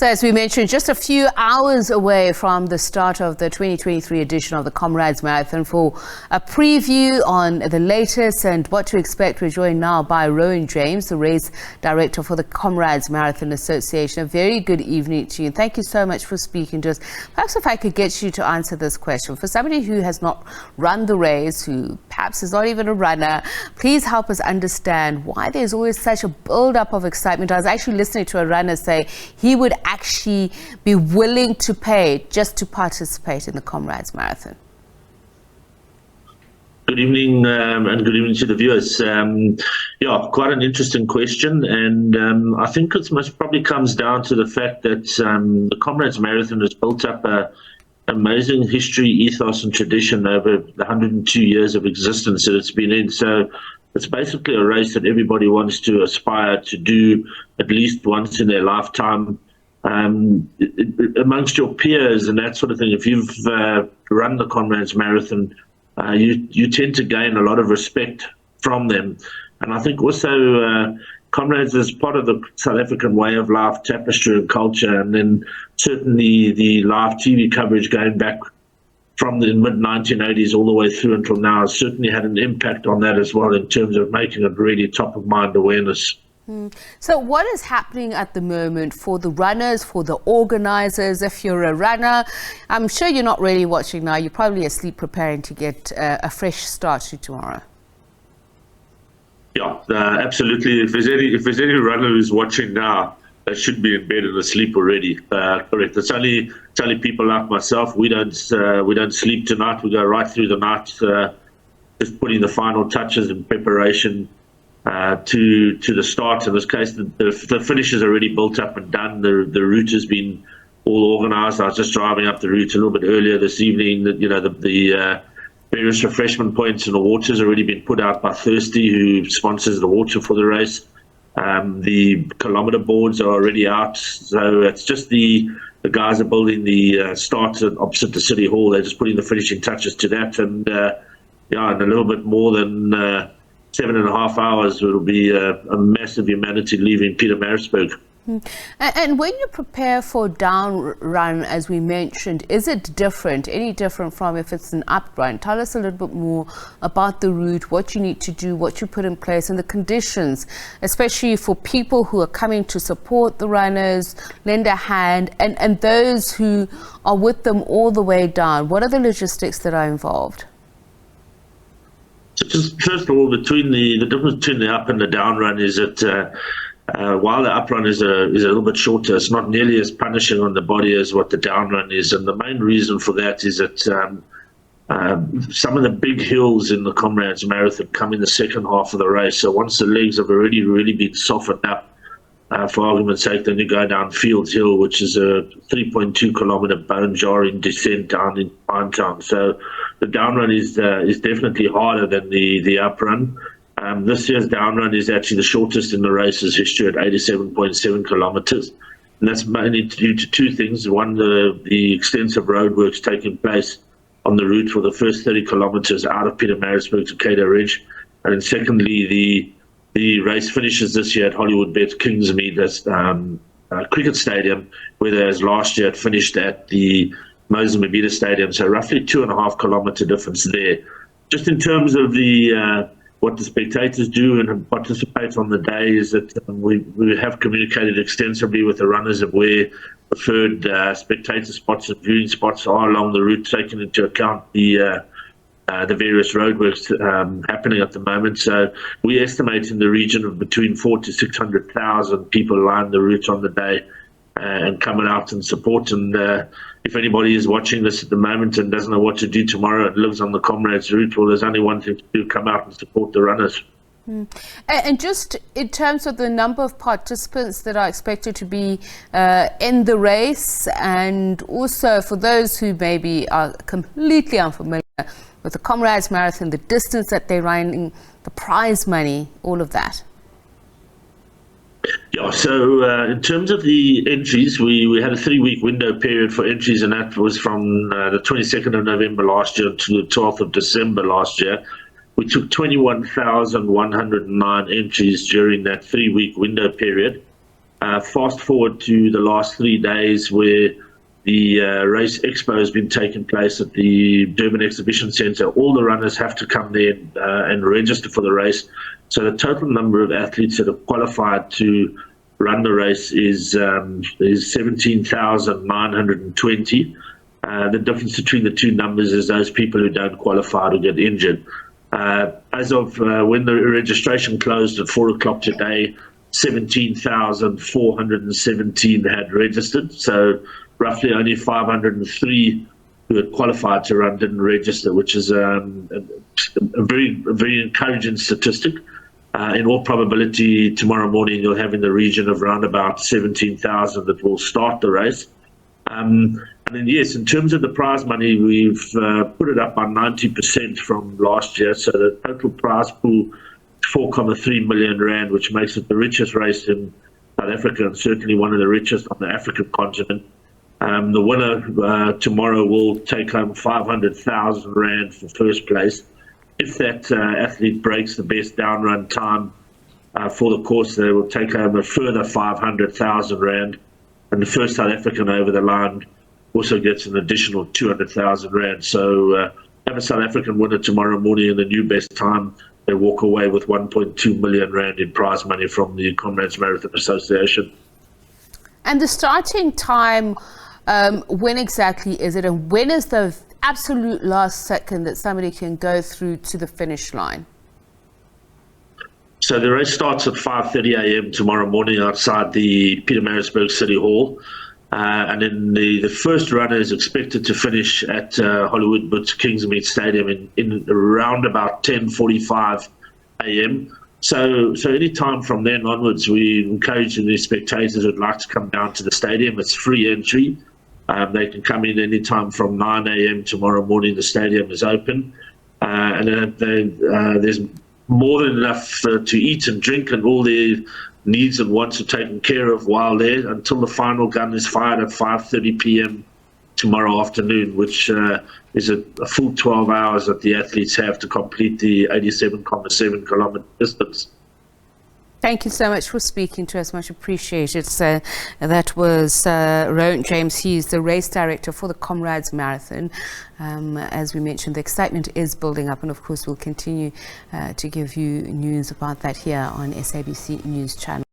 So as we mentioned, just a few hours away from the start of the 2023 edition of the Comrades Marathon. For a preview on the latest and what to expect, we're joined now by Rowyn James, the race director for the Comrades Marathon Association. A very good evening to you. Thank you so much for speaking to us. Perhaps if I could get you to answer this question. For somebody who has not run the race, who perhaps is not even a runner, please help us understand why there's always such a build-up of excitement. I was actually listening to a runner say he would actually be willing to pay just to participate in the Comrades Marathon. Good evening, and good evening to the viewers. Yeah, quite an interesting question, and I think it most probably comes down to the fact that the Comrades Marathon has built up an amazing history, ethos and tradition over the 102 years of existence that it's been in. So it's basically a race that everybody wants to aspire to do at least once in their lifetime. Amongst your peers and that sort of thing, if you've run the Comrades Marathon, you tend to gain a lot of respect from them. And I think also Comrades is part of the South African way of life, tapestry and culture, and then certainly the live TV coverage going back from the mid-1980s all the way through until now has certainly had an impact on that as well in terms of making it really top-of-mind awareness. So what is happening at the moment for the runners, for the organizers? If you're a runner, I'm sure you're not really watching now. You're probably asleep preparing to get a fresh start to tomorrow. Yeah, absolutely. If there's any runner who's watching now, they should be in bed and asleep already. Correct. It's only people like myself. We don't sleep tonight. We go right through the night, just putting the final touches in preparation to the start. In this case, the finish is already built up and done. The route has been all organised. I was just driving up the route a little bit earlier this evening. The various refreshment points and the water's already been put out by Thirsty, who sponsors the water for the race. The kilometre boards are already out, so it's just the guys are building the start opposite the City Hall. They're just putting the finishing touches to that, and in a little bit more than 7.5 hours, it'll be a massive humanity leaving Pietermaritzburg. And when you prepare for down run, as we mentioned, is it different, any different from if it's an up run? Tell us a little bit more about the route, what you need to do, what you put in place, and the conditions, especially for people who are coming to support the runners, lend a hand, and those who are with them all the way down. What are the logistics that are involved? So just first of all, the difference between the up and the down run is that while the up run is a little bit shorter, it's not nearly as punishing on the body as what the down run is. And the main reason for that is that some of the big hills in the Comrades Marathon come in the second half of the race. So once the legs have already really been softened up, for argument's sake, then you go down Fields Hill, which is a 3.2 kilometre bone-jarring descent down in Pinetown. So the down run is definitely harder than the up run. This year's down run is actually the shortest in the race's history at 87.7 kilometres. And that's mainly due to two things. One, the extensive roadworks taking place on the route for the first 30 kilometres out of Pietermaritzburg to Cato Ridge. And then secondly, the race finishes this year at Hollywood Bet Kingsmead cricket stadium, whereas last year it finished at the Mozambique Stadium. So roughly 2.5 kilometre difference there. Just in terms of the what the spectators do and participate on the day is that we have communicated extensively with the runners of where preferred spectator spots and viewing spots are along the route, taking into account the various roadworks happening at the moment. So we estimate in the region of between 400,000 to 600,000 people line the route on the day and coming out and support. And if anybody is watching this at the moment and doesn't know what to do tomorrow and lives on the Comrades route, well, there's only one thing to do: come out and support the runners. And just in terms of the number of participants that are expected to be in the race, and also for those who maybe are completely unfamiliar with the Comrades Marathon, the distance that they're running, the prize money, all of that. Yeah, so in terms of the entries, we had a 3-week window period for entries, and that was from the 22nd of November last year to the 12th of December last year. We took 21,109 entries during that 3-week window period. Fast forward to the last 3 days where the race expo has been taking place at the Durban Exhibition Centre. All the runners have to come there and register for the race. So the total number of athletes that have qualified to run the race is 17,920. The difference between the two numbers is those people who don't qualify to get injured. As of when the registration closed at 4 o'clock today, 17,417 had registered. So roughly only 503 who had qualified to run didn't register, which is a very encouraging statistic. In all probability, tomorrow morning you'll have in the region of around about 17,000 that will start the race. And then, yes, in terms of the prize money, we've put it up by 90% from last year. So the total prize pool is 4.3 million rand, which makes it the richest race in South Africa and certainly one of the richest on the African continent. The winner tomorrow will take home 500,000 rand for first place. If that athlete breaks the best down run time for the course, they will take home a further 500,000 rand. And the first South African over the line also gets an additional 200,000 rand. So have a South African winner tomorrow morning in the new best time. They walk away with 1.2 million rand in prize money from the Comrades Marathon Association. And the starting time, when exactly is it, and when is the absolute last second that somebody can go through to the finish line? So the race starts at 5:30 a.m. tomorrow morning outside the Pietermaritzburg City Hall. And then the first runner is expected to finish at Hollywood Butts Kingsmead Stadium in around about 10:45 a.m. So any time from then onwards, we encourage the spectators who'd like to come down to the stadium. It's free entry. They can come in any time from 9 a.m. tomorrow morning. The stadium is open. And there's more than enough to eat and drink, and all their needs and wants are taken care of while there until the final gun is fired at 5:30 p.m. tomorrow afternoon, which is a full 12 hours that the athletes have to complete the 87.7 kilometer distance. Thank you so much for speaking to us. Much appreciated. So that was Rowyn James. He's the race director for the Comrades Marathon. As we mentioned, the excitement is building up, and of course we'll continue to give you news about that here on SABC News Channel.